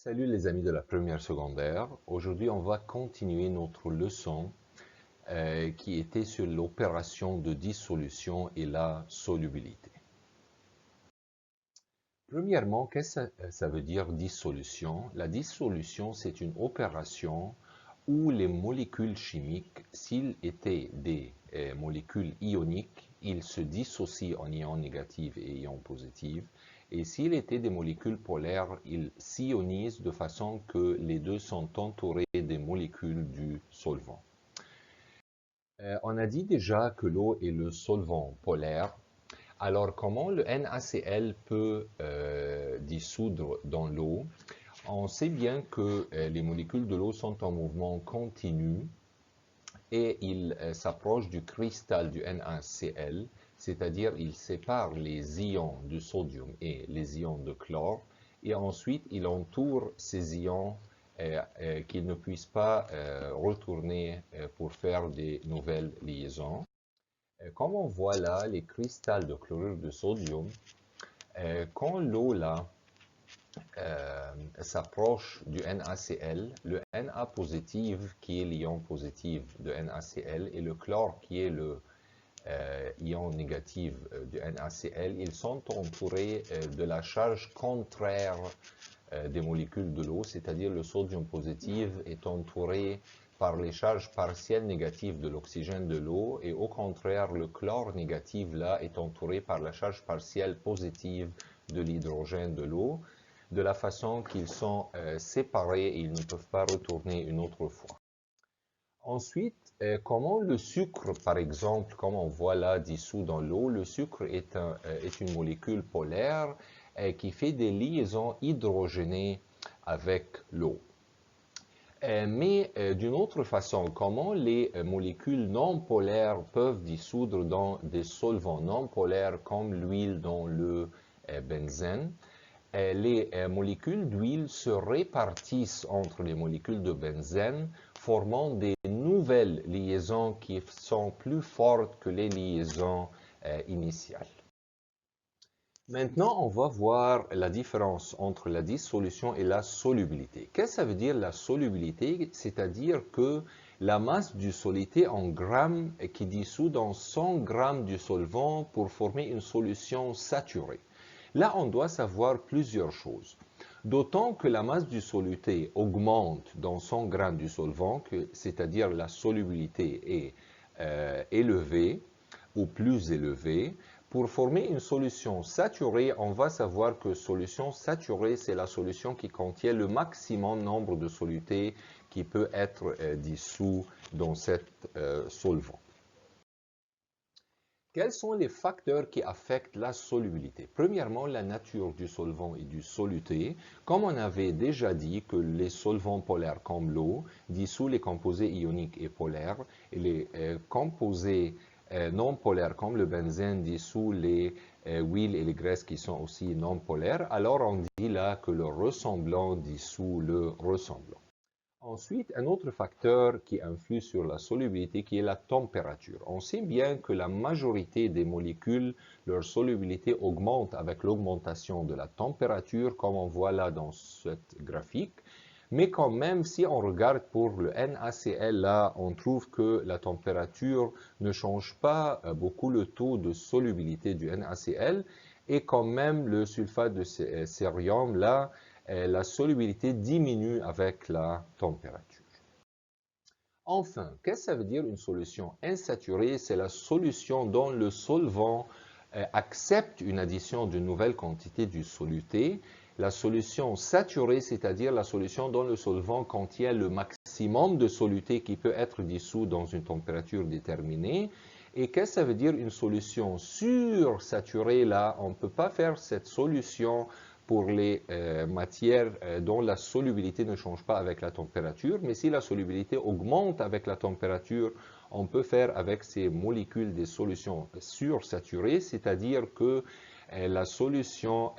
Salut les amis de la première secondaire. Aujourd'hui, on va continuer notre leçon qui était sur l'opération de dissolution et la solubilité. Premièrement, qu'est-ce que ça veut dire dissolution? La dissolution, c'est une opération où les molécules chimiques, s'ils étaient des molécules ioniques, ils se dissocient en ions négatifs et ions positifs. Et s'ils étaient des molécules polaires, ils s'ionisent de façon que les deux sont entourés des molécules du solvant. On a dit déjà que l'eau est le solvant polaire. Alors, comment le NaCl peut dissoudre dans l'eau? On sait bien que les molécules de l'eau sont en mouvement continu et ils s'approchent du cristal du NaCl, c'est-à-dire ils séparent les ions de sodium et les ions de chlore, et ensuite ils entourent ces ions qu'ils ne puissent pas retourner pour faire des nouvelles liaisons. Comme on voit là, les cristals de chlorure de sodium, quand l'eau là s'approche du NaCl, le Na positif qui est l'ion positif de NaCl et le chlore qui est le ion négatif du NaCl, ils sont entourés de la charge contraire des molécules de l'eau, c'est-à-dire le sodium positif est entouré par les charges partielles négatives de l'oxygène de l'eau et au contraire, le chlore négatif là est entouré par la charge partielle positive de l'hydrogène de l'eau, de la façon qu'ils sont séparés et ils ne peuvent pas retourner une autre fois. Ensuite, comment le sucre, par exemple, comme on voit là dissous dans l'eau, le sucre est une molécule polaire qui fait des liaisons hydrogénées avec l'eau. Mais d'une autre façon, comment les molécules non polaires peuvent dissoudre dans des solvants non polaires comme l'huile dans le benzène? Les molécules d'huile se répartissent entre les molécules de benzène, formant des nouvelles liaisons qui sont plus fortes que les liaisons initiales. Maintenant, on va voir la différence entre la dissolution et la solubilité. Qu'est-ce que ça veut dire la solubilité? C'est-à-dire que la masse du soluté en grammes qui dissout dans 100 grammes du solvant pour former une solution saturée. Là, on doit savoir plusieurs choses. D'autant que la masse du soluté augmente dans 100 grammes du solvant, c'est-à-dire la solubilité est élevée ou plus élevée. Pour former une solution saturée, on va savoir que solution saturée, c'est la solution qui contient le maximum nombre de solutés qui peut être dissous dans cet solvant. Quels sont les facteurs qui affectent la solubilité? Premièrement, la nature du solvant et du soluté. Comme on avait déjà dit que les solvants polaires comme l'eau dissouent les composés ioniques et polaires, et les composés non polaires comme le benzène dissouent les huiles et les graisses qui sont aussi non polaires, alors on dit là que le ressemblant dissout le ressemblant. Ensuite, un autre facteur qui influe sur la solubilité qui est la température. On sait bien que la majorité des molécules, leur solubilité augmente avec l'augmentation de la température, comme on voit là dans cette graphique. Mais quand même, si on regarde pour le NaCl, là, on trouve que la température ne change pas beaucoup le taux de solubilité du NaCl. Et quand même, le sulfate de cérium, là, la solubilité diminue avec la température. Enfin, qu'est-ce que ça veut dire une solution insaturée? C'est la solution dont le solvant accepte une addition d'une nouvelle quantité du soluté. La solution saturée, c'est-à-dire la solution dont le solvant contient le maximum de soluté qui peut être dissous dans une température déterminée. Et qu'est-ce que ça veut dire une solution sursaturée? Là, on ne peut pas faire cette solution pour les matières dont la solubilité ne change pas avec la température, mais si la solubilité augmente avec la température, on peut faire avec ces molécules des solutions sursaturées, c'est-à-dire que la solution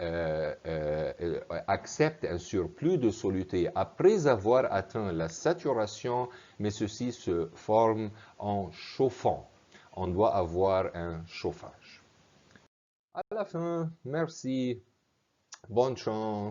accepte un surplus de soluté après avoir atteint la saturation, mais ceci se forme en chauffant. On doit avoir un chauffage. À la fin, merci. Bonne chance.